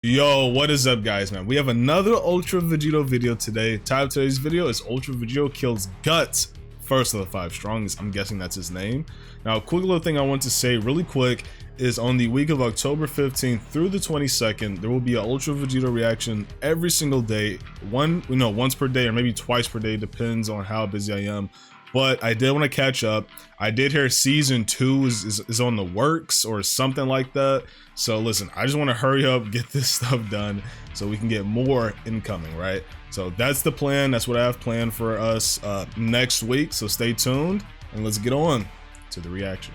Yo, what is up, guys, man? We have another Ultra Vegito video today. Title of today's video is Ultra Vegito kills Guts, first of the 5 strongest. I'm guessing that's his name. Now, a quick little thing I want to say really quick is on the week of October 15th through the 22nd, there will be an Ultra Vegito reaction every single day. Once per day or maybe twice per day, depends on how busy I am. But I did want to catch up. I did hear season 2 is on the works or something like that. So listen, I just want to hurry up, get this stuff done so we can get more incoming, right? So that's the plan. That's what I have planned for us next week. So stay tuned and let's get on to the reaction.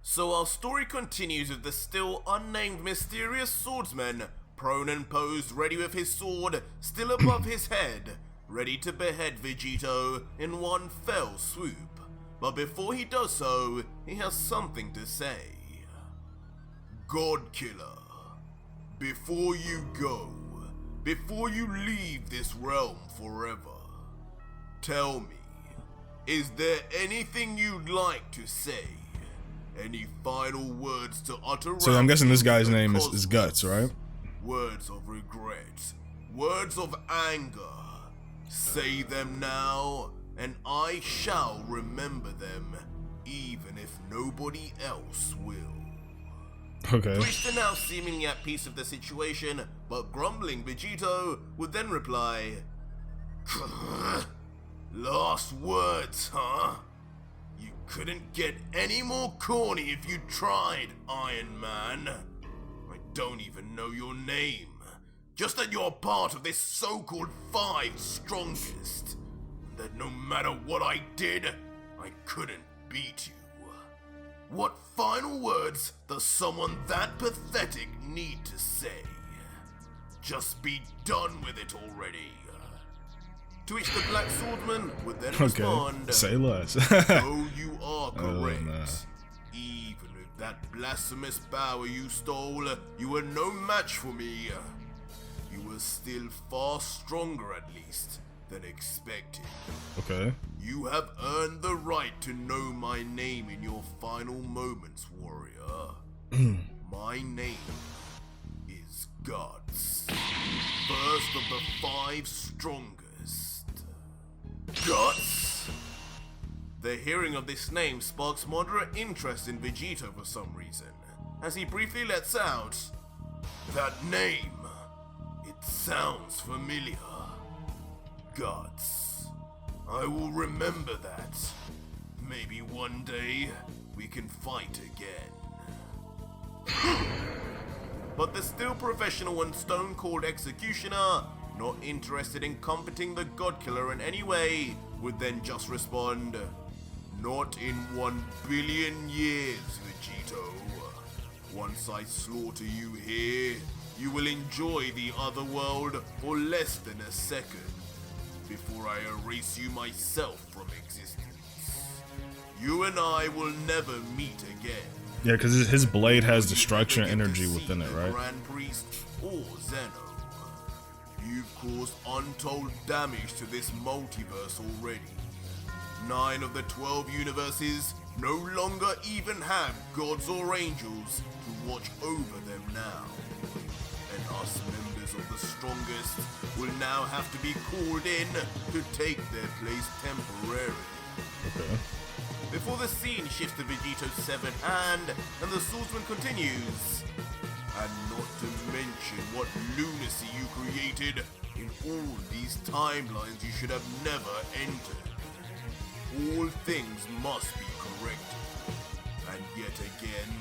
So our story continues with the still unnamed mysterious swordsman, prone and posed, ready with his sword still above his head, ready to behead Vegito in one fell swoop. But before he does so, he has something to say. God Killer, before you go, before you leave this realm forever, tell me, is there anything you'd like to say? Any final words to utter? So I'm guessing this guy's name is Guts, right? Words of regret, words of anger. Say them now, and I shall remember them, even if nobody else will. Okay. Twister, now seemingly at peace with the situation, but grumbling Vegito, would then reply, "Last words, huh? You couldn't get any more corny if you tried, Iron Man. I don't even know your name. Just that you're part of this so-called 5 strongest. That no matter what I did, I couldn't beat you. What final words does someone that pathetic need to say? Just be done with it already." To which the Black Swordsman would then respond, say less. "Oh, you are correct. Nah. Even with that blasphemous power you stole, you were no match for me. You were still far stronger, at least, than expected. Okay. You have earned the right to know my name in your final moments, warrior. My name is Guts, first of the 5 strongest. Guts?" The hearing of this name sparks moderate interest in Vegito for some reason, as he briefly lets out, "That name, it sounds familiar. Guts. I will remember that. Maybe one day we can fight again." But the still professional and stone-cold executioner, not interested in comforting the God Killer in any way, would then just respond, "Not in 1 billion years, Vegito. Once I slaughter you here, you will enjoy the other world for less than a second, before I erase you myself from existence. You and I will never meet again." Yeah, because his blade has destruction energy within it, right? Grand Priest or Zeno. You've caused untold damage to this multiverse already. 9 of the 12 universes no longer even have gods or angels to watch over them now. And us members of the strongest will now have to be called in to take their place temporarily. Okay. Before the scene shifts to Vegito's severed hand, and the swordsman continues, "And not to mention what lunacy you created in all these timelines you should have never entered. All things must be corrected, and yet again,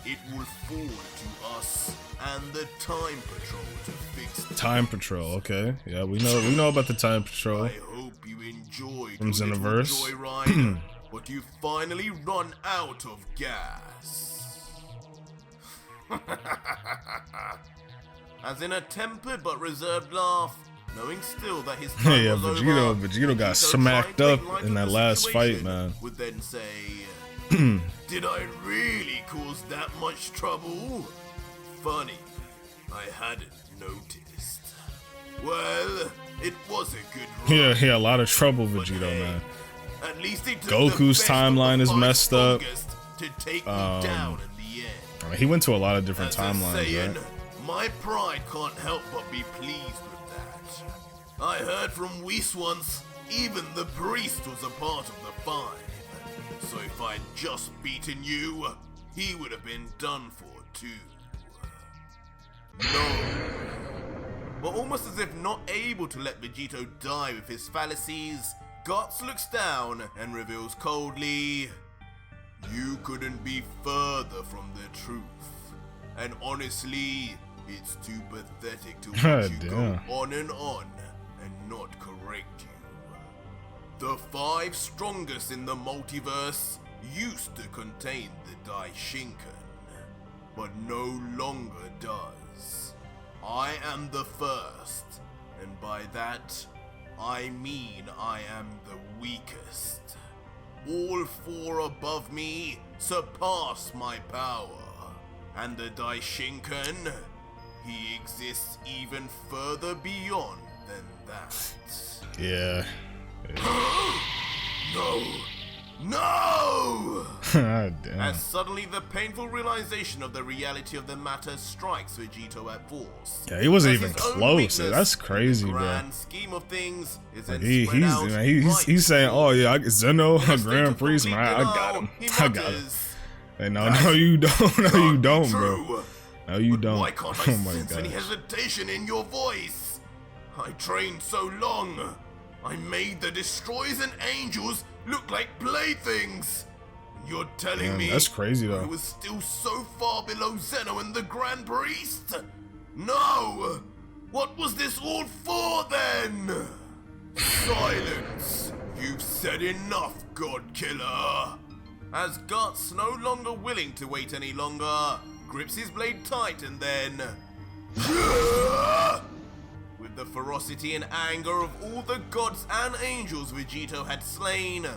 it will fall to us and the Time Patrol to fix things." Time Patrol, okay. Yeah, we know about the Time Patrol. I hope you enjoyed From your little Xenoverse. joyride, but you finally run out of gas. As in a tempered but reserved laugh, knowing still that his time Yeah, was Vegito over, got Vegito smacked tried to up make light in of that the last fight, situation, man. would then say, "Did I really cause that much trouble? Funny, I hadn't noticed. Well, it was a good run. Yeah, a lot of trouble, But Vegito, hey, man. At least it took Goku's the best of timeline the is 5 messed up. strongest to take me down in the end. I mean, he went to a lot of different As timelines, saying, right? my pride can't help but be pleased with that. I heard from Whis once, even the priest was a part of the five. So if I'd just beaten you, he would have been done for too. No. But almost as if not able to let Vegito die with his fallacies, Guts looks down and reveals coldly, you couldn't be further from the truth. And honestly, it's too pathetic to watch you go on and not correct you. The five strongest in the multiverse used to contain the Daishinkan, but no longer does. I am the first, and by that, I mean I am the weakest. All four above me surpass my power, and the Daishinkan, he exists even further beyond than that. Yeah. No! No! Damn. As suddenly the painful realization of the reality of the matter strikes Vegito at force. Yeah, he wasn't As even his own close. weakness That's in crazy, the bro. grand scheme of things is Like, then spread out right he's saying, before oh yeah, Zeno, In a a state Grand of Priest, complete man, I got denial, him. he I got him. mutters, Hey, no, you don't. No, you don't, bro. True. No, you But don't. why can't I Oh my sense any god. hesitation in your voice? I trained so long. I made the destroyers and angels look like playthings. You're telling Man, me that's crazy, I though. was still so far below Zeno and the Grand Priest? No! What was this all for then? Silence! You've said enough, God Killer! As Guts, no longer willing to wait any longer, grips his blade tight and then... With the ferocity and anger of all the gods and angels Vegito had slain,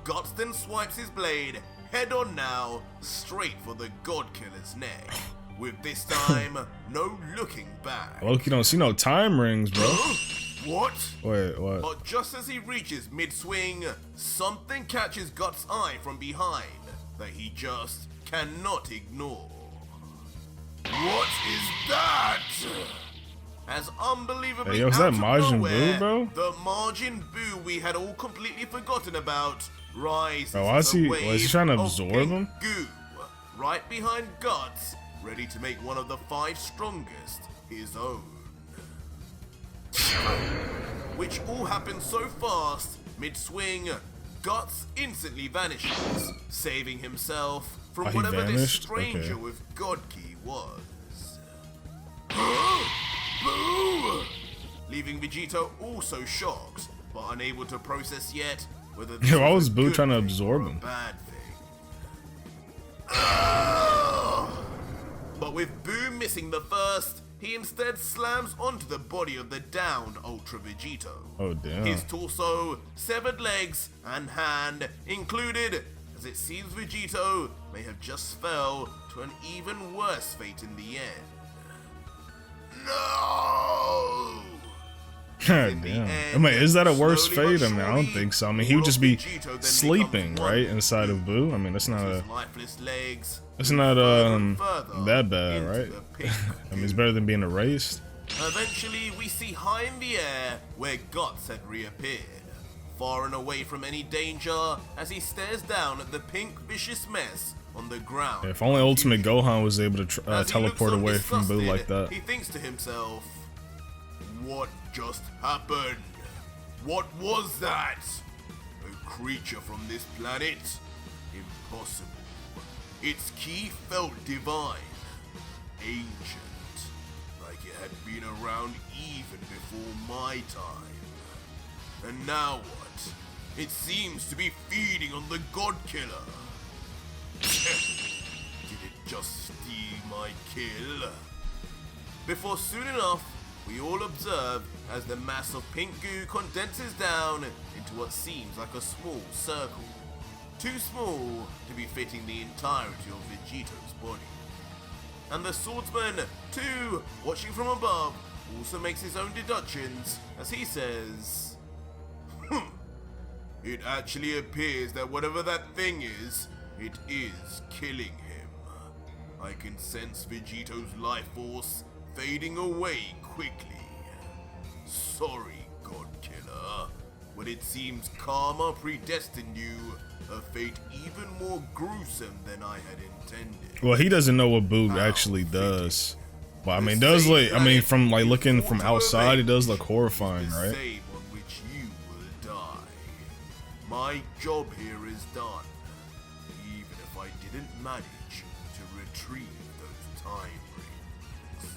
Guts then swipes his blade, head on now, straight for the God Killer's neck. With this time, no looking back. Loki don't see no time rings, bro. What? Wait, what? But just as he reaches mid-swing, something catches Guts' eye from behind that he just cannot ignore. What is that? As unbelievably Hey, yo, is out that of Majin nowhere, Buu, bro? the Majin Buu we had all completely forgotten about rises Oh, was as a he wave trying to of absorb pink him? goo, right behind Guts, ready to make one of the five strongest his own. Which all happens so fast, mid-swing, Guts instantly vanishes, saving himself from Oh, he whatever this vanished? stranger Okay. with God Key was. Boo! Leaving Vegito also shocked, but unable to process yet whether this Yeah, why was a Buu good trying to thing absorb or a him? bad thing. But with Buu missing the first, he instead slams onto the body of the downed Ultra Vegito. Oh, damn. His torso, severed legs, and hand included, as it seems Vegito may have just fell to an even worse fate in the end. No! God In the damn. end, I mean, is that a worse slowly but fate? I mean, I don't surely, think so. I mean, he all would of just be Vegito then sleeping, becomes right, one inside of Buu. I mean, that's not his a, lifeless legs that's not further and further that bad, into right? the pink I mean, it's better than being erased. Eventually, we see high in the air where Guts had reappeared, far and away from any danger as he stares down at the pink vicious mess on the ground. If only Ultimate Gohan was able to As he looks teleport on away from Buu disgusted, like that. He thinks to himself, what just happened? What was that? A creature from this planet? Impossible. Its ki felt divine, ancient, like it had been around even before my time. And now what? It seems to be feeding on the God Killer. Did it just steal my kill? Before soon enough, we all observe as the mass of pink goo condenses down into what seems like a small circle. Too small to be fitting the entirety of Vegito's body. And the swordsman, too, watching from above, also makes his own deductions as he says, It actually appears that whatever that thing is, it is killing him. I can sense Vegito's life force fading away quickly. Sorry, God Killer, but it seems karma predestined you a fate even more gruesome than I had intended. Well, he doesn't know what Buu actually does. But I mean, it does look, I mean, from like looking from outside, it does look horrifying, right? Same on which you will die. My job here is done, even if I didn't manage to retrieve those time rings.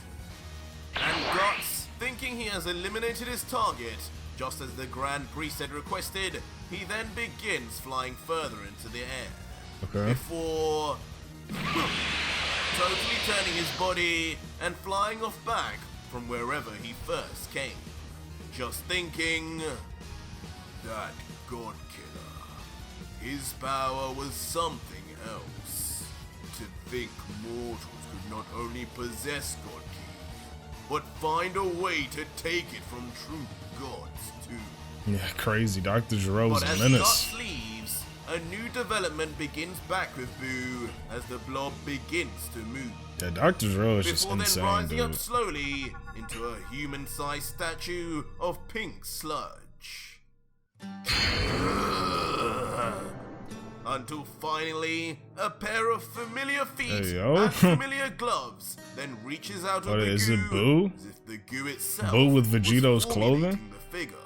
And Guts, thinking he has eliminated his target, just as the Grand Priest had requested, he then begins flying further into the air. Okay. Before totally turning his body and flying off back from wherever he first came. Just thinking, that God Killer, his power was something else. To think mortals could not only possess God Ki, but find a way to take it from true gods too. Yeah, crazy. Dr. Gero's But a as menace. Guts leaves, a new development begins back with Buu as the blob begins to move. Yeah, Dr. Gero is just Before then insane, rising up dude. slowly into a human-sized statue of pink sludge. Until finally, a pair of familiar feet Hey, yo. and familiar gloves then reaches out of What the is goo it, Buu? as if the goo itself Buu with was Vegito's formulating clothing? the figure.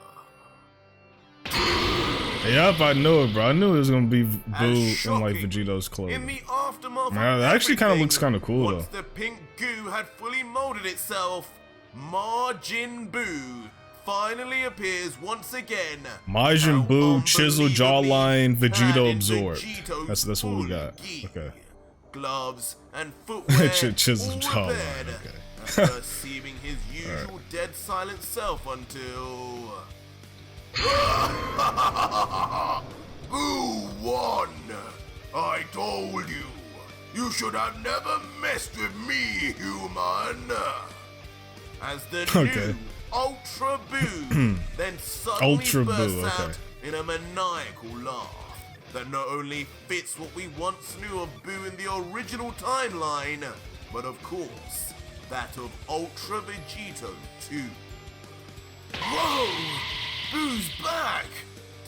Yep, I knew it, bro. I knew it was gonna be As Buu in like shocking, Vegito's In clothing. the aftermath Man, of that actually kind of everything, looks kind of cool, once though. the pink goo had fully molded itself, Majin Buu finally appears once again. Majin How Buu, chiseled jawline, unbelievably Vegito clad in absorbed. Vegito's That's what we full got. gi, Okay. Gloves and footwear Chiseled all jawline, repaired, okay. after seeming his usual dead silent self until... Buu won! I told you! You should have never messed with me, human! As the Okay. new Ultra Buu then suddenly Ultra bursts Buu, okay. out in a maniacal laugh that not only fits what we once knew of Buu in the original timeline, but of course, that of Ultra Vegito too. Whoa! Boo's back!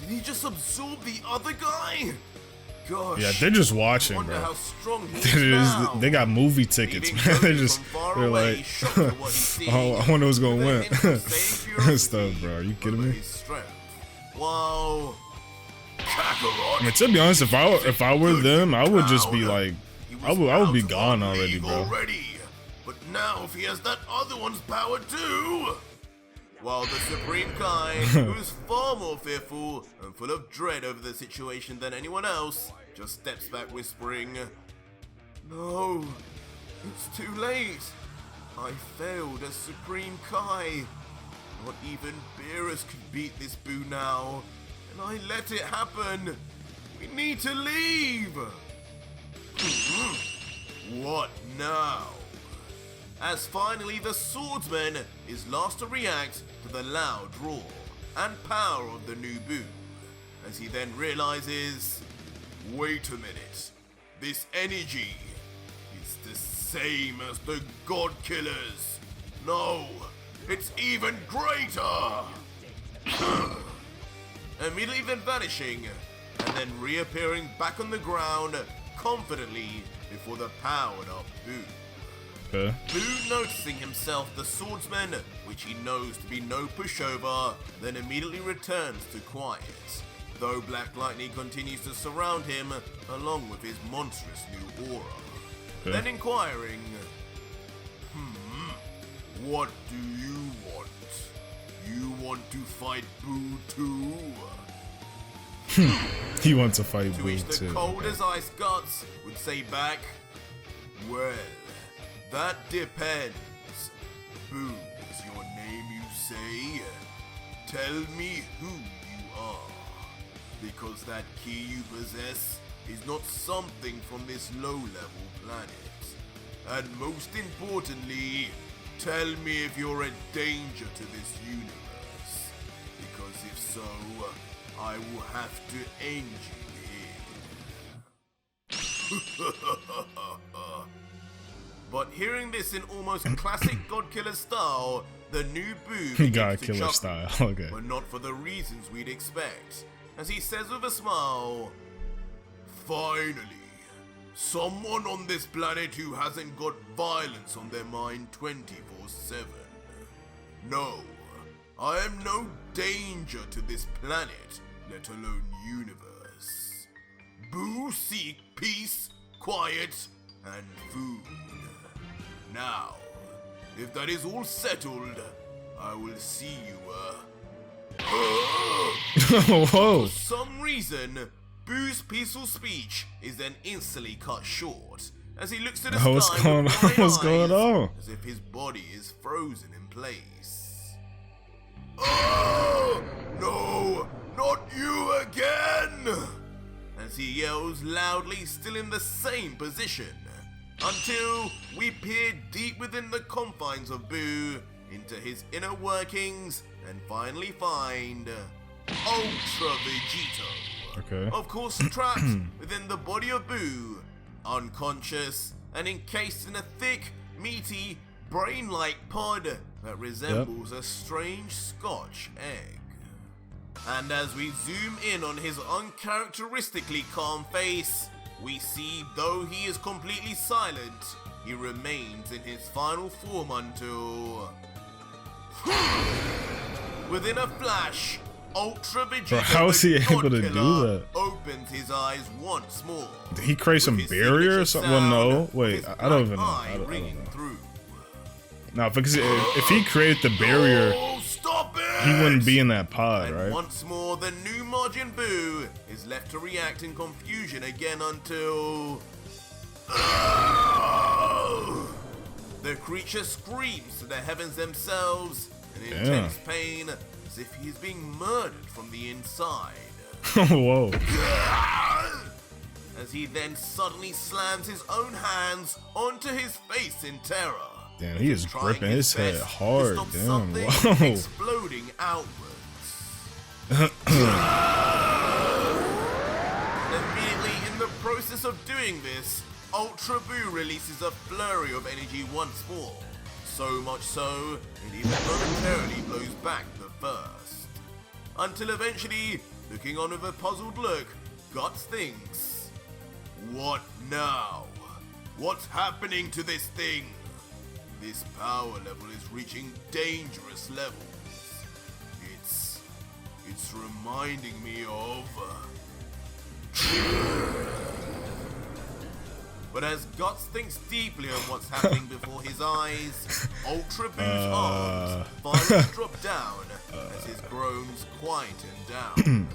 Did he just absorb the other guy? Gosh. Yeah, they're just watching, wonder bro. how strong he It is is, now. they got movie tickets, Leading man. They're Cody just, from far they're away, like, shocked at what he sees, oh, I wonder who's gonna with a win. hint of same curiosity Stuff, bro. Are you kidding over me? his strength. Wow. I mean, to be honest, if I were them, I would just be like, I would be gone already, bro. But now if he has that other one's power too. While the Supreme Kai, who is far more fearful and full of dread over the situation than anyone else, just steps back whispering, "No, it's too late. I failed as Supreme Kai. Not even Beerus could beat this Buu now, and I let it happen. We need to leave." What now? As finally the swordsman is last to react to the loud roar and power of the new Buu, as he then realizes, wait a minute, this energy is the same as the God Killers. No, it's even greater! Immediately then vanishing, and then reappearing back on the ground confidently before the powered up Buu. Okay. Buu, noticing himself the swordsman, which he knows to be no pushover, then immediately returns to quiet, though Black Lightning continues to surround him along with his monstrous new aura. Okay. Then inquiring, what do you want? You want to fight Buu too? He wants to fight To which Buu the too. cold Okay. as ice Guts would say back, well, that depends. Buu is your name, you say? Tell me who you are. Because that key you possess is not something from this low-level planet. And most importantly, tell me if you're a danger to this universe. Because if so, I will have to end you here. But hearing this in almost classic Godkiller style, the new Buu begins God to killer chuckle, style. Okay. but not for the reasons we'd expect. As he says with a smile, "Finally, someone on this planet who hasn't got violence on their mind 24/7. No, I am no danger to this planet, let alone universe. Buu seek peace, quiet, and food. Now, if that is all settled, I will see you, Whoa. For some reason, Buu's peaceful speech is then instantly cut short as he looks to the sky What's going with on? wide What's going eyes, on? as if his body is frozen in place. Oh, no, not you again! As he yells loudly, still in the same position, until we peer deep within the confines of Buu into his inner workings and finally find Ultra Vegito. Okay. Of course, trapped within the body of Buu, unconscious and encased in a thick, meaty, brain-like pod that resembles a strange Scotch egg. And as we zoom in on his uncharacteristically calm face, we see though he is completely silent, he remains in his final form until... Within a flash, Ultra Vegito, Bro, how is he able to do Godkiller, that? opens his eyes once more. Did he create some with his barrier or signature something? Well, no. sound of Wait, his I don't even know. black eye I don't ringing know. through. No, because if he created the barrier, Oh, stop it! he wouldn't be in that pod, And right? once more, the new Majin Buu is left to react in confusion again until... The creature screams to the heavens themselves in intense pain as if he is being murdered from the inside. Whoa. As he then suddenly slams his own hands onto his face in terror. Damn, he is Trying gripping his head best hard. to stop Damn. something Whoa. exploding outwards. Immediately in the process of doing this, Ultra Buu releases a flurry of energy once more. So much so, it even momentarily blows back the first. Until eventually, looking on with a puzzled look, Guts thinks, "What now? What's happening to this thing? This power level is reaching dangerous levels. It's reminding me of..." But as Guts thinks deeply on what's happening before his eyes, Ultra Buu's arms finally drop down as his groans quieten down.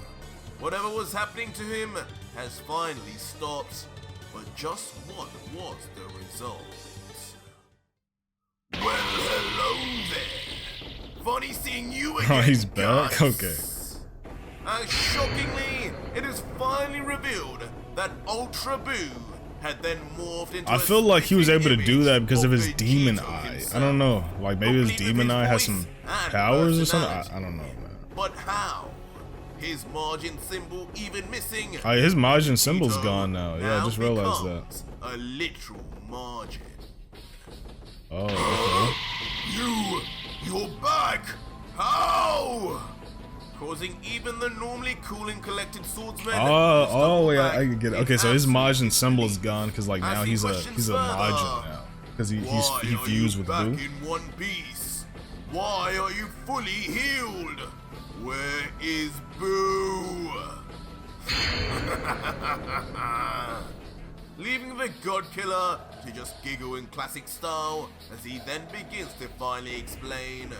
Whatever was happening to him has finally stopped, but just what was the result? Well, hello there. Funny seeing you again. Oh, he's back? Guts. Okay. As shockingly, it is finally revealed that Ultra Buu had then morphed into I a feel like he was able to do that because of his Vegito demon eye. himself, I don't know. Like maybe his complete with demon his eye has voice some and powers or something. personality. I don't know, man. But how? His margin symbol even missing. His Majin symbol's Vegito gone now. Yeah, I just realized that. becomes a literal margin. Oh, okay. You're back! How? Causing even the normally cool and collected swordsman. Oh, yeah, I get it. Okay, so his Majin symbol is gone because like now he's a Majin now because he fused with Buu. In one piece? Why are you fully healed? Where is Buu? Leaving the Godkiller to just giggle in classic style as he then begins to finally explain.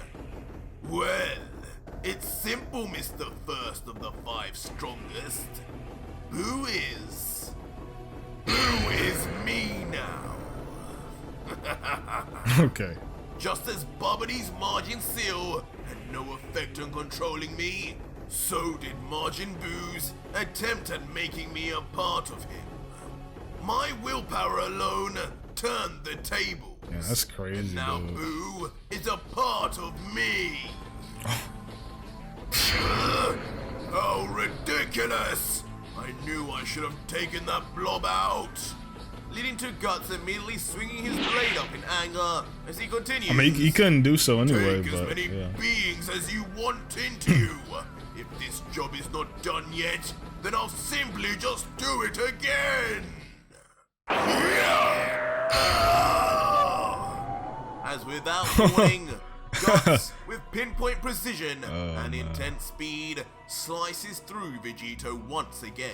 Well, it's simple, Mr. First of the Five Strongest. Buu is me now. Okay. Just as Bubbity's Margin Seal had no effect on controlling me, so did Majin Buu's attempt at making me a part of him. My willpower alone turned the tables. Yeah, that's crazy, And now dude. Buu is a part of me. How ridiculous! I knew I should have taken that blob out. leading to Guts immediately swinging his blade up in anger as he continues. I mean, he couldn't do so anyway, Take but as many yeah. beings as you want into you. If this job is not done yet, then I'll simply just do it again. As without warning, Guts, with pinpoint precision and intense speed, slices through Vegito once again.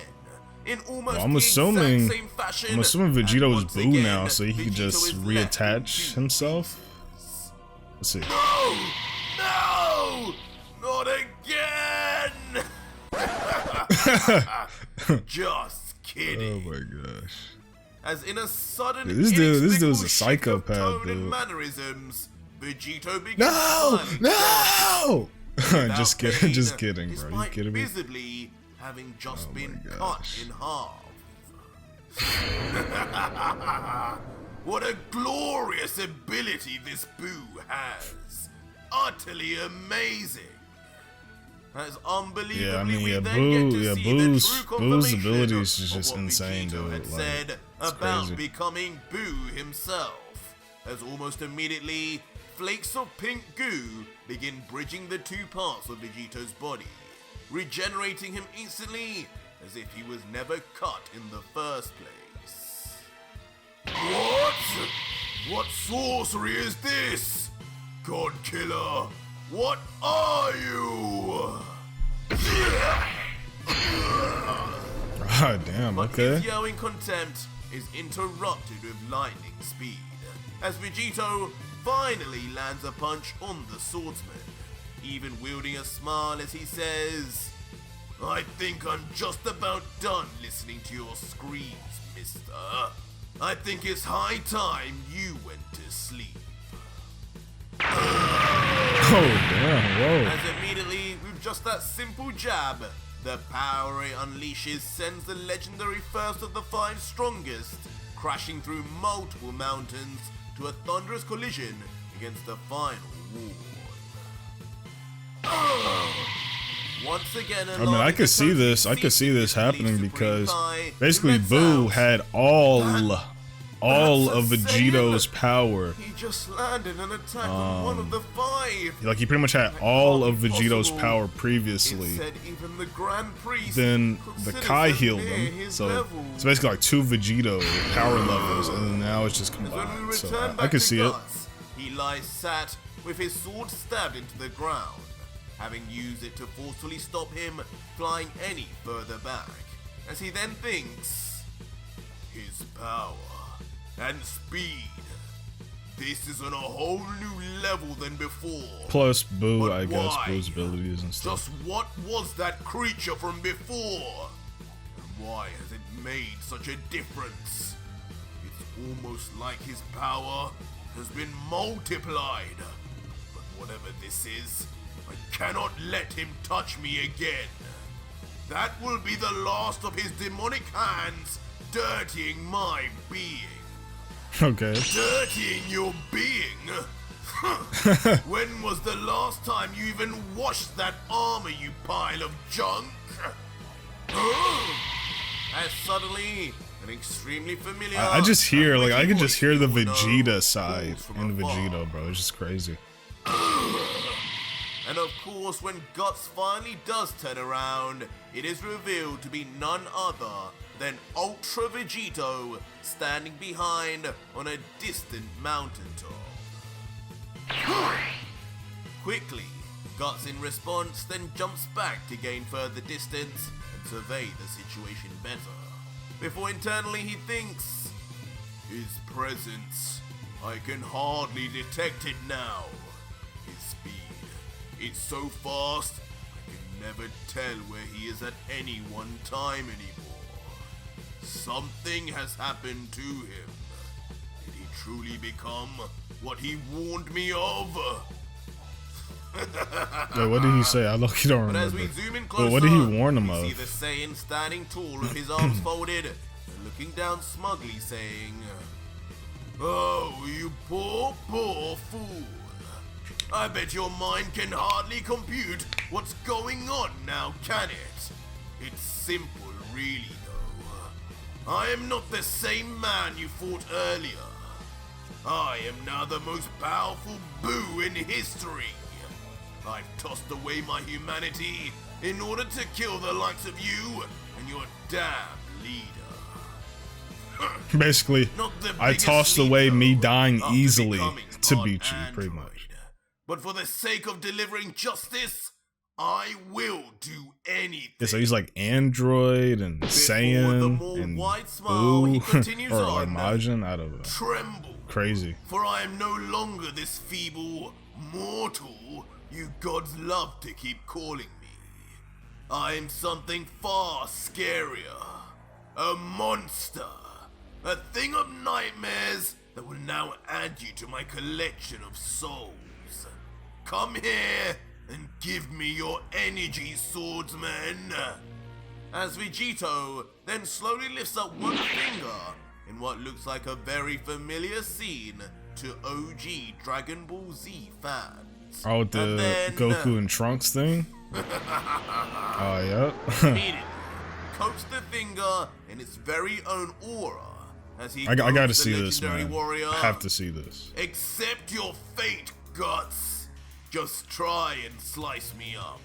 In almost I'm the assuming, exact same fashion, I'm assuming and Vegito is once Buu again, now, so he can Vegito just is left in reattach peace. himself. Let's see. No! No! Not again! Just kidding. Oh my gosh. As in a sudden, Dude, this dude's a inexplicable shift of psychopath, tone dude. and mannerisms, Vegito begins No! firing No! without Just kidding, pain, just kidding, bro. You despite kidding me? visibly having just Oh my been cut gosh. in half. What a glorious ability this Buu has! Utterly amazing! As unbelievably Yeah, I mean, we yeah, then get to yeah, see Boo's- the true Boo's confirmation abilities is of just what insane, Vegito dude. had Like, said it's about crazy. becoming Buu himself. As almost immediately, flakes of pink goo begin bridging the two parts of Vegito's body, regenerating him instantly as if he was never cut in the first place. What? What sorcery is this? God Killer, what are you? Ah, damn, But okay. his yelling contempt is interrupted with lightning speed, as Vegito finally lands a punch on the swordsman, even wielding a smile as he says, I think I'm just about done listening to your screams, mister. I think it's high time you went to sleep. Oh, damn, whoa. As immediately, with just that simple jab, the power it unleashes sends the legendary first of the five strongest crashing through multiple mountains to a thunderous collision against the final wall. Once again, I mean, I could see this. I could see this happening because basically Buu had all of Vegito's power. He just landed an attack on one of the five. Like, he pretty much had all of Vegito's power previously. It said even the Grand Priest Then the considers Kai them healed near him, his so level. it's basically like two Vegito power levels, and then now it's just When we combined. So return I back could to see it. Guts, he lies sat with his sword stabbed into the ground, having used it to forcefully stop him flying any further back, as he then thinks, his power and speed. This is on a whole new level than before. Plus Buu, But I guess, why? Buu's abilities and stuff. Just what was that creature from before? And why has it made such a difference? It's almost like his power has been multiplied. But whatever this is, I cannot let him touch me again. That will be the last of his demonic hands dirtying my being. Okay. Dirtying your being? When was the last time you even washed that armor, you pile of junk? As suddenly, an extremely familiar... I just hear, like, I can just hear the voice you will know Vegeta side calls from in afar. Vegito, bro. It's just crazy. And of course, when Guts finally does turn around, it is revealed to be none other than Ultra Vegito standing behind on a distant mountaintop. Quickly, Guts in response then jumps back to gain further distance and survey the situation better. Before internally he thinks, his presence, I can hardly detect it now. His speed, it's so fast, I can never tell where he is at any one time anymore. Something has happened to him. Did he truly become what he warned me of? Wait, what did he say? I look, you don't But as remember. we zoom in closer, Well, what did he warn him we see of? the Saiyan standing tall with his arms folded and looking down smugly saying, Oh, you poor, poor fool. I bet your mind can hardly compute what's going on now, can it? It's simple, really, though. I am not the same man you fought earlier. I am now the most powerful Buu in history. I've tossed away my humanity in order to kill the likes of you and your damn leader. Basically, I tossed away me dying easily to beat you, pretty much. But for the sake of delivering justice, I will do anything. Yeah, so he's like Android and Saiyan and Buu, or like Majin, I don't know. Tremble, crazy. For I am no longer this feeble mortal you gods love to keep calling me. I am something far scarier. A monster. A thing of nightmares that will now add you to my collection of souls. Come here and give me your energy, swordsman. As Vegito then slowly lifts up one finger in what looks like a very familiar scene to OG Dragon Ball Z fans. Oh, the Goku and Trunks thing? Oh, yep. Immediately coats the finger in its very own aura as he I gotta see this, legendary man. warrior. I have to see this. Accept your fate, Guts. Just try and slice me up.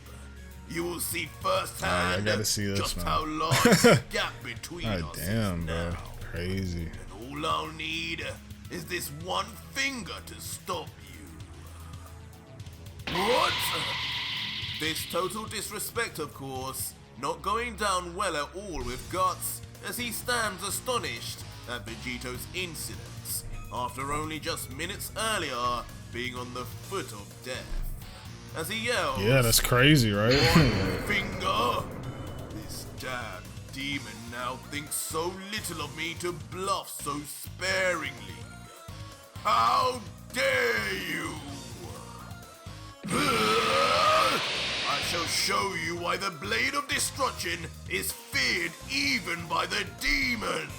You will see firsthand I gotta see this, just man. how large the gap between us damn, is bro. now. Crazy. And all I'll need is this one finger to stop you. What? This total disrespect, of course, not going down well at all with Guts as he stands astonished at Vegito's incidents after only just minutes earlier being on the foot of death. As he yells, Yeah, that's crazy, right? "One finger? This damn demon now thinks so little of me to bluff so sparingly. How dare you! I shall show you why the Blade of Destruction is feared even by the demons!"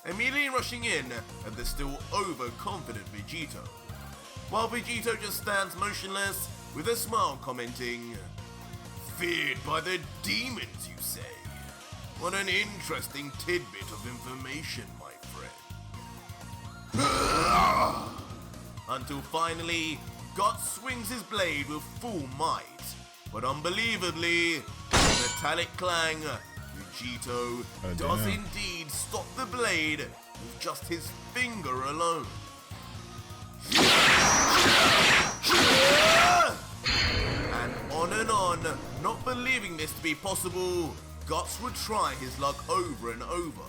Immediately rushing in at the still overconfident Vegito, while Vegito just stands motionless with a smile commenting, "Feared by the demons, you say? What an interesting tidbit of information, my friend." Until finally, Guts swings his blade with full might, but unbelievably, with a metallic clang, Vegito does indeed stop the blade with just his finger alone. And on, not believing this to be possible, Guts would try his luck over and over,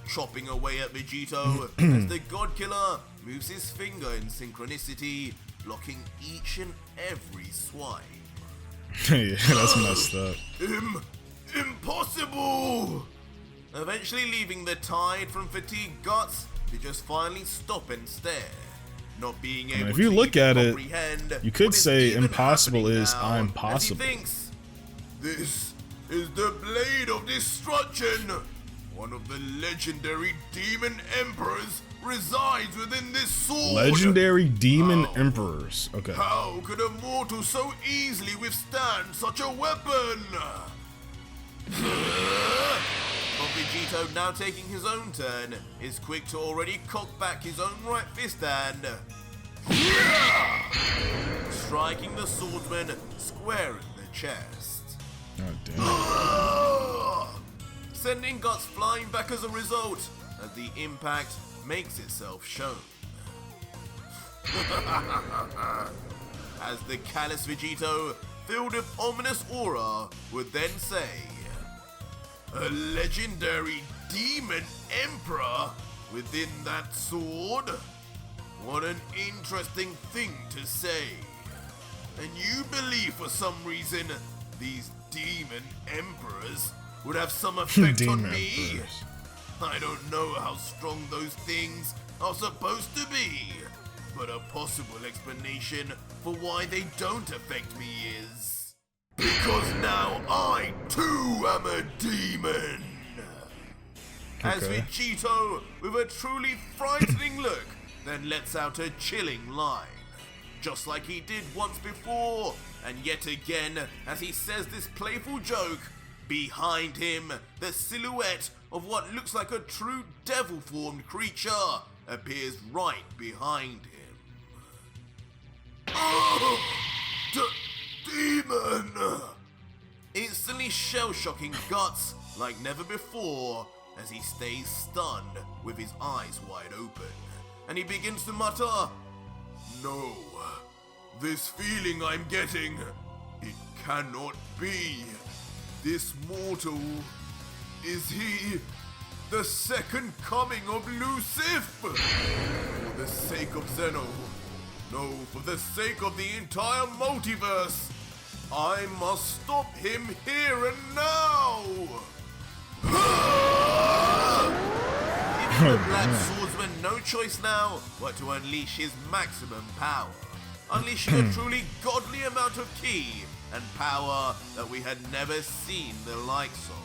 chopping away at Vegito as the God Killer moves his finger in synchronicity, blocking each and every swipe. Yeah, that's messed up. Impossible! Eventually leaving the tired from fatigue Guts to just finally stop and stare, not being able if you to look even at it, comprehend you could what is say even impossible happening is now, I'm as possible. he thinks, this is the Blade of Destruction. One of the legendary demon emperors resides within this sword. Legendary demon emperors. Okay. How could a mortal so easily withstand such a weapon? But Vegito, now taking his own turn, is quick to already cock back his own right fist and striking the swordsman square in the chest. Oh, damn. Sending Guts flying back as a result, as the impact makes itself shown. As the callous Vegito, filled with ominous aura, would then say, "A legendary demon emperor within that sword? What an interesting thing to say. And you believe for some reason these demon emperors would have some effect on me? Emperors. I don't know how strong those things are supposed to be, but a possible explanation for why they don't affect me is because now I too am a demon." As Vegito, with a truly frightening look, then lets out a chilling line, just like he did once before, and yet again, as he says this playful joke, Behind him, the silhouette of what looks like a true devil-formed creature appears right behind him. Oh, demon! Instantly shell-shocking Guts like never before as he stays stunned with his eyes wide open. And he begins to mutter, "No, this feeling I'm getting, it cannot be. This mortal, is he the second coming of Lucifer? For the sake of Zeno, no, for the sake of the entire multiverse, I must stop him here and now!" Giving the Black Swordsman no choice now but to unleash his maximum power, unleashing a truly godly amount of ki and power that we had never seen the likes of,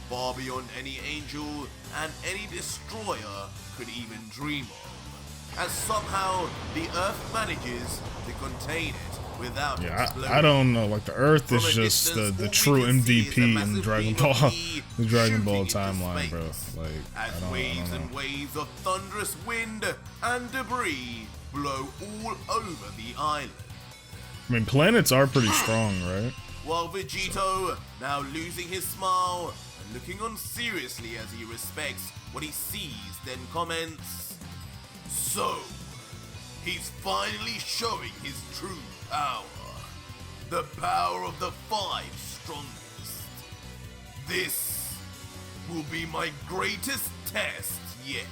far beyond any angel and any destroyer could even dream of, as somehow the Earth manages to contain it without exploding. I don't know, like the Earth is just the true MVP in Dragon Ball, the Dragon Ball timeline, bro. Like, as waves and waves of thunderous wind and debris blow all over the island. I mean, planets are pretty strong, right? While Vegito, now losing his smile and looking on seriously as he respects what he sees, then comments, "So, he's finally showing his true power. The power of the 5 strongest. This will be my greatest test yet."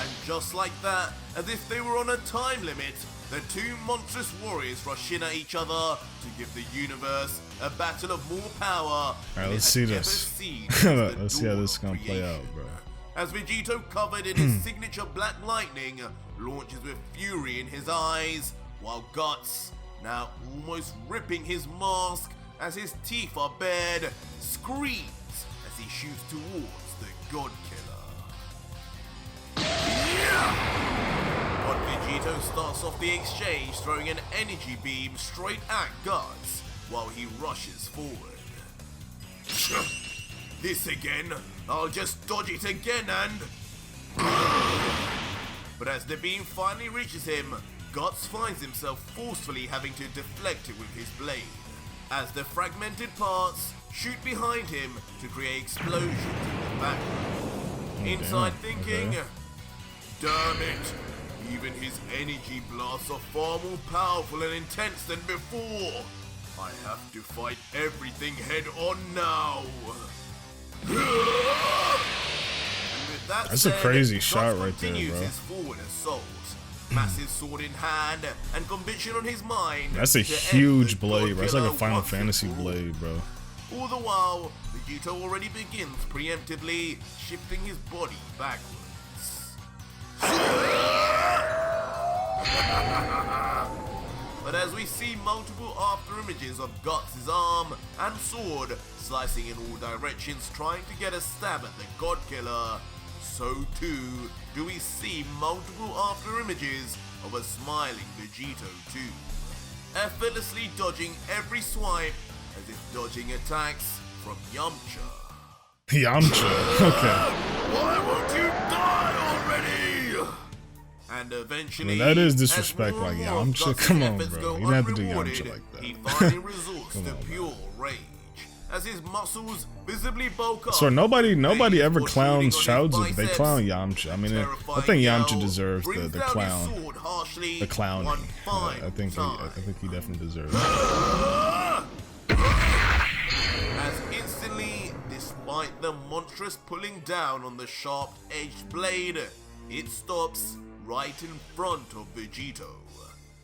And just like that, as if they were on a time limit, the two monstrous warriors rush in at each other to give the universe a battle of more power. Alright, let's see this. Let's see how this is gonna play out, bro. As Vegito, covered in his signature black lightning, launches with fury in his eyes, while Guts, now almost ripping his mask as his teeth are bared, screams as he shoots towards the God Killer. But Vegito starts off the exchange, throwing an energy beam straight at Guts while he rushes forward. "This again? I'll just dodge it again and..." But as the beam finally reaches him, Guts finds himself forcefully having to deflect it with his blade, as the fragmented parts shoot behind him to create explosions in the background. Inside thinking, "Damn it, even his energy blasts are far more powerful and intense than before. I have to fight everything head on now." That's a crazy shot right there, bro. His forward assault, massive sword in hand, and conviction on his mind. That's a huge blade, bro. That's like a Final Fantasy blade, bro. All the while, Vegito already begins preemptively shifting his body backwards. But as we see multiple after images of Guts' arm and sword slicing in all directions trying to get a stab at the God Killer, so too do we see multiple after images of a smiling Vegito too, effortlessly dodging every swipe as if dodging attacks from Yamcha. Yamcha, okay. Why won't you die already? And eventually, I mean, that is disrespect, like Yamcha. Come on, bro. You don't have to do Yamcha like that. He finally resorts to pure rage as his muscles visibly bulk up. So nobody ever clowns Chaozu. They clown Yamcha. I mean, I think Yamcha deserves the clowning. I think he definitely deserves it. As instantly, despite the monstrous pulling down on the sharp-edged blade, it stops right in front of Vegito,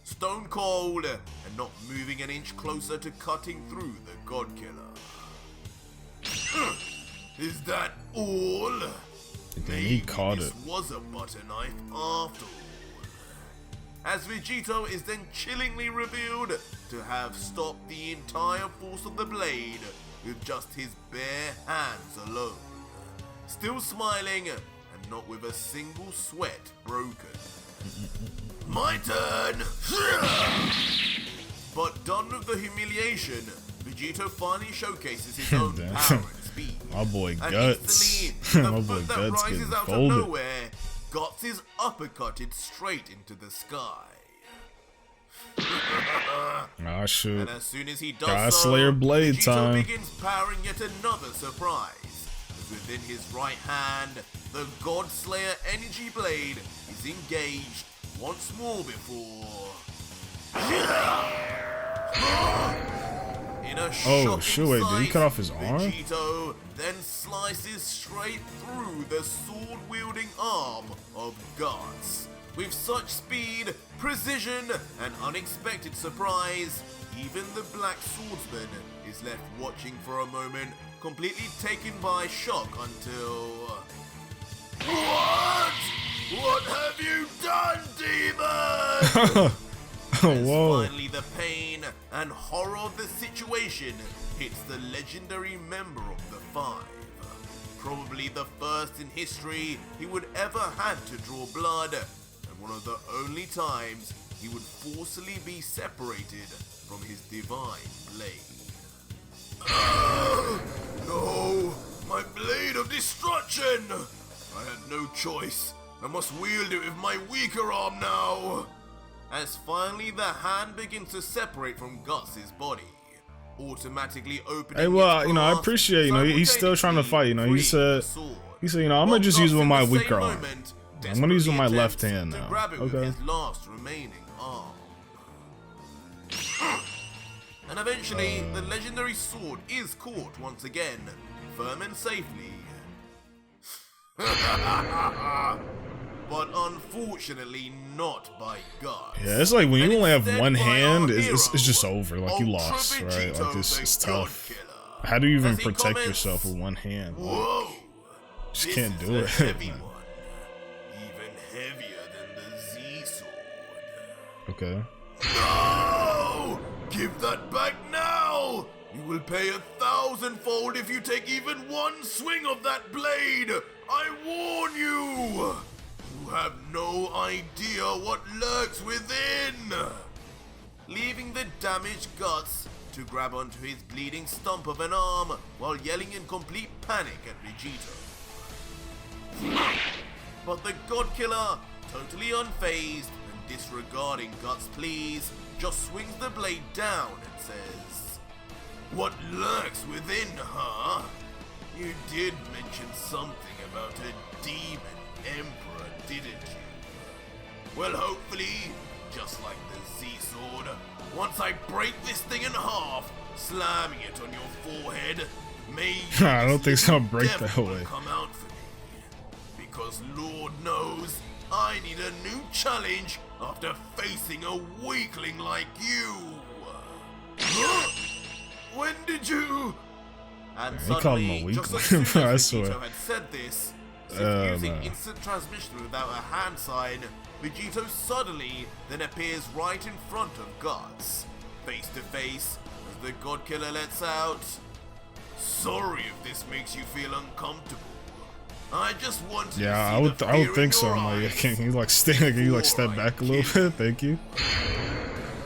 stone cold and not moving an inch closer to cutting through the God Killer. Is that all? Maybe he caught this was a butter knife after all. As Vegito is then chillingly revealed to have stopped the entire force of the blade with just his bare hands alone, still smiling and not with a single sweat broken. My turn! But done with the humiliation, Vegito finally showcases his own power and speed. My boy And Guts. instantly, My the boy foot that Guts rises getting out folded. of nowhere, Guts is uppercutted straight into the sky. Ah, shoot. And as soon as he does God so, Slayer blade Vegito time. begins powering yet another surprise. As within his right hand, the God Slayer energy blade is engaged once more before. In a shocking shoot, wait, did he sight, cut off his arm? Vegito then slices straight through the sword-wielding arm of Guts. With such speed, precision, and unexpected surprise, even the Black Swordsman is left watching for a moment, completely taken by shock until... What? What have you done, demon? Whoa. Finally, the pain and horror of the situation hits the legendary member of the Five. Probably the first in history he would ever have to draw blood, and one of the only times he would forcibly be separated from his divine blade. No! My blade of destruction! I had no choice. I must wield it with my weaker arm now! As finally the hand begins to separate from Guts' body, automatically opening. Hey, well, its you know, I grasp, appreciate, you know, he's still trying to fight, you know, he freeing said, the sword. you know, I'm gonna just use it with my weaker arm. I'm gonna use it with my left hand now. To grab it with Okay. his last remaining arm. And eventually, the legendary sword is caught once again, firm and safely. But unfortunately not by Guts. Yeah, it's like when you And only have instead one by our hand, hero, it's just over. Like, you Ultra lost, right? Vegito, Like, it's the tough. God Killer. How do you even As he protect comments, yourself with one hand? Like, Whoa! just This can't is do a it. heavy man. one. Even heavier than the Z-Sword. Okay. No! Give that back now! You will pay 1,000-fold if you take even one swing of that blade! I warn you! You have no idea what lurks within! Leaving the damaged Guts to grab onto his bleeding stump of an arm while yelling in complete panic at Vegito. But the God Killer, totally unfazed and disregarding Guts' pleas, just swings the blade down and says, "What lurks within, huh? You did mention something about a demon emperor, didn't you? Well, hopefully, just like the Z-Sword, once I break this thing in half, slamming it on your forehead, may I don't think it's gonna break devil that will way. come out for me. Because Lord knows, I need a new challenge after facing a weakling like you. When did you? And He called him a suddenly, just as weakling, soon I as swear. Vegito had said this, as if using man. instant transmission without a hand sign, Vegito suddenly then appears right in front of Guts, face to face, as the God Killer lets out, "Sorry if this makes you feel uncomfortable. I just wanted to see I would the fear think in so. your I'm like, eyes can you like stay? Can you like step before I back a little kill bit? Thank you.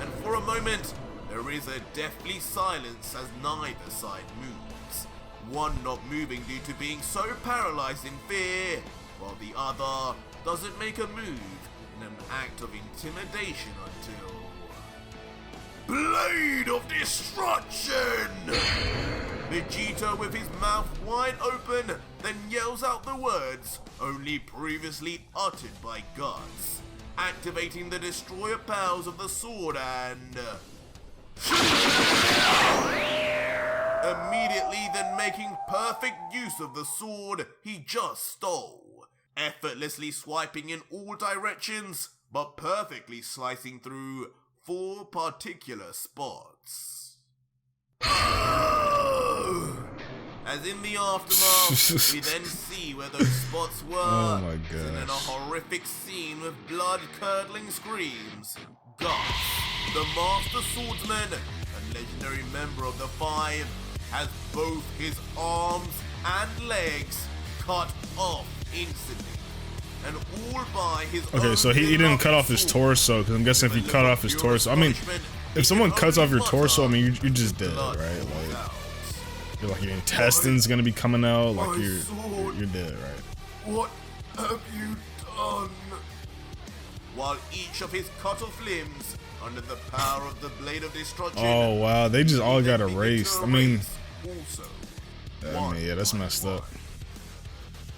And for a moment, there is a deathly silence as neither side moves. One not moving due to being so paralyzed in fear, while the other doesn't make a move in an act of intimidation until... Blade of Destruction! Vegito, with his mouth wide open, then yells out the words only previously uttered by Guts, activating the destroyer powers of the sword and... immediately then making perfect use of the sword he just stole, effortlessly swiping in all directions, but perfectly slicing through 4 particular spots. As in the aftermath, we then see where those spots were. Oh my And in a gosh. horrific scene with blood-curdling screams, Guts, the Master Swordsman and legendary member of the Five, has both his arms and legs cut off instantly. And all by his Okay, own so he didn't cut off his sword. torso, because I'm guessing if he cut off his torso, I mean, if someone cuts off your torso, I mean, you're just dead, right? Like your intestines gonna be coming out, like you're dead, right? What have you done? While each of his cut off limbs, under the power of the blade of destruction. Oh wow, they just all got erased. I mean, also, yeah, that's messed up.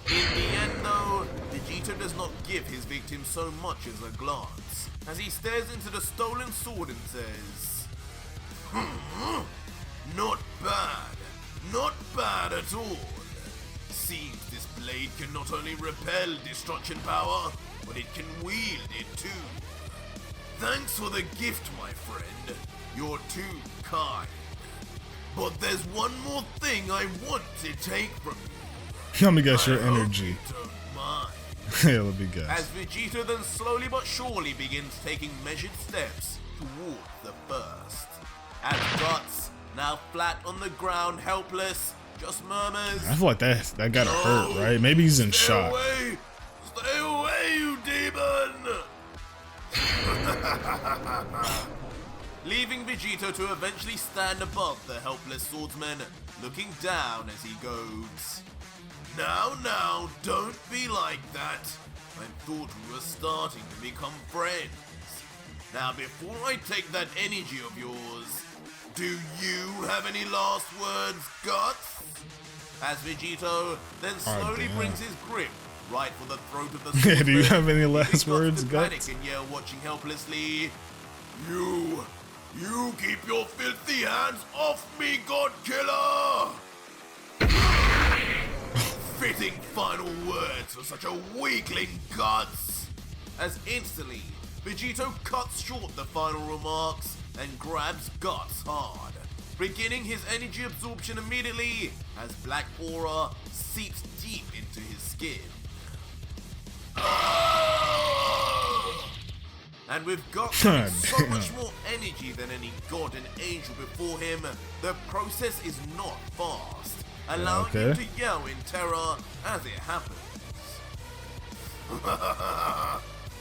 In the end, though, Vegito does not give his victim so much as a glance, as he stares into the stolen sword and says, "Not bad, not bad at all. Seems this blade can not only repel destruction power, but it can wield it too. Thanks for the gift, my friend. You're too kind. But there's one more thing I want to take from you. Let me guess your energy." Yeah, let me guess. As Vegito then slowly but surely begins taking measured steps toward the burst. As Guts, now flat on the ground, helpless, just murmurs, I feel like that gotta hurt, right? Maybe he's in shock. Stay away, you demon! Leaving Vegito to eventually stand above the helpless swordsman, looking down as he goes, Now, don't be like that. I thought we were starting to become friends. Now, before I take that energy of yours, do you have any last words, Guts? As Vegito then slowly brings his grip right for the throat of the swordsman. Do you have any last words, Guts? Panic and yell, watching helplessly, You keep your filthy hands off me, God Killer! Fitting final words for such a weakling, Guts! As instantly, Vegito cuts short the final remarks and grabs Guts hard, beginning his energy absorption immediately as black aura seeps deep into his skin. And with Guts having so much more energy than any god and angel before him, the process is not fast, allowing him to yell in terror as it happens.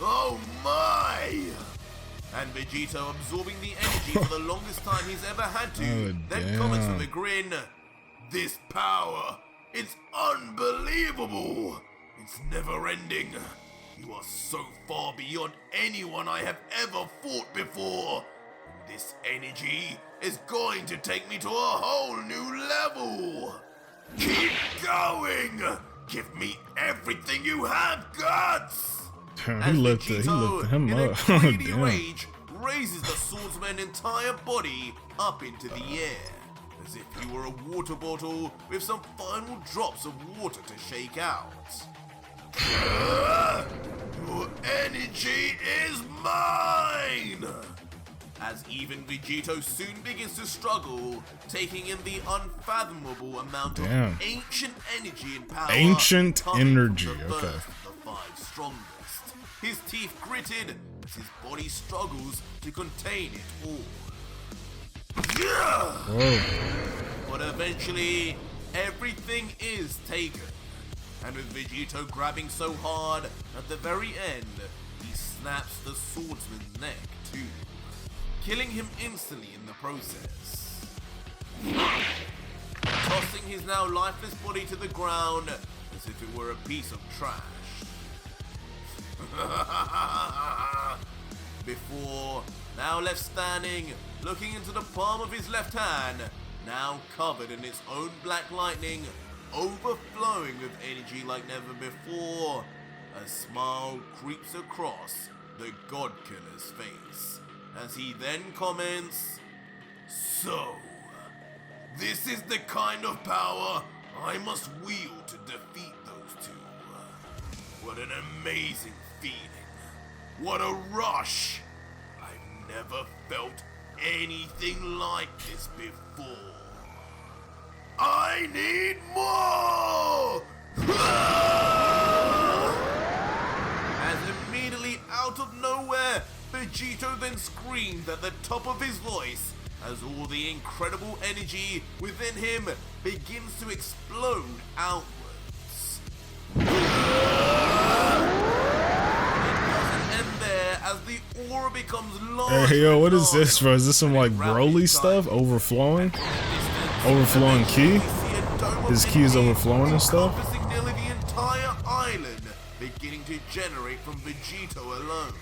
Oh my! And Vegito, absorbing the energy for the longest time he's ever had to, then comments with a grin, This power, it's unbelievable! It's never ending. You are so far beyond anyone I have ever fought before. This energy is going to take me to a whole new level. Keep going! Give me everything you have, Guts! He looked him in up. a greedy rage, raises the swordsman's entire body up into the air, as if he were a water bottle with some final drops of water to shake out. Your energy is mine! As even Vegito soon begins to struggle, taking in the unfathomable amount of ancient energy and power. Ancient energy, okay. The five strongest. His teeth gritted as his body struggles to contain it all. Whoa. But eventually, everything is taken. And with Vegito grabbing so hard, at the very end, he snaps the swordsman's neck too, killing him instantly in the process. Tossing his now lifeless body to the ground as if it were a piece of trash. Before, now left standing, looking into the palm of his left hand, now covered in its own black lightning, overflowing with energy like never before, a smile creeps across the God Killer's face, as he then comments, So, this is the kind of power I must wield to defeat those two. What an amazing feeling. What a rush. I've never felt anything like this before. I need more! As immediately out of nowhere, Vegito then screamed at the top of his voice as all the incredible energy within him begins to explode outwards. It doesn't end there, as the aura aura becomes larger. Hey, yo, what and is this, bro? Is this some like Broly stuff? Overflowing? Overflowing ki? His ki is overflowing and stuff? Encompassing nearly the entire island, beginning to generate from Vegito alone.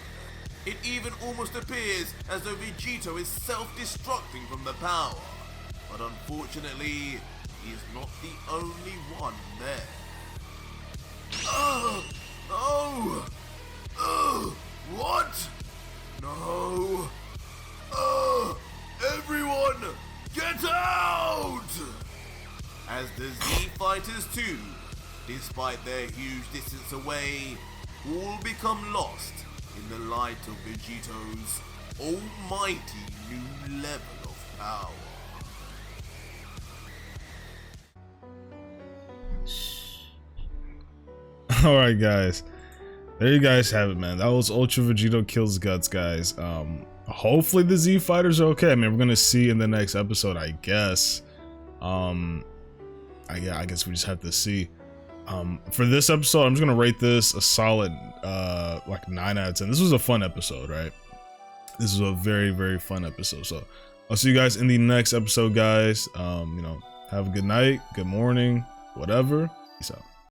It even almost appears as though Vegito is self-destructing from the power. But unfortunately, he is not the only one there. Oh! What? No! Everyone, get out! As the Z Fighters too, despite their huge distance away, all become lost in the light of Vegito's almighty new level of power. Alright, guys. There you guys have it, man. That was Ultra Vegito Kills Guts, guys. Hopefully the Z Fighters are okay. I mean, we're gonna see in the next episode, I guess. Yeah, I guess we just have to see. For this episode, I'm just gonna rate this a solid like 9 out of 10. This was a fun episode, right? This was a very, very fun episode. So I'll see you guys in the next episode, guys. You know, have a good night, good morning, whatever. Peace out.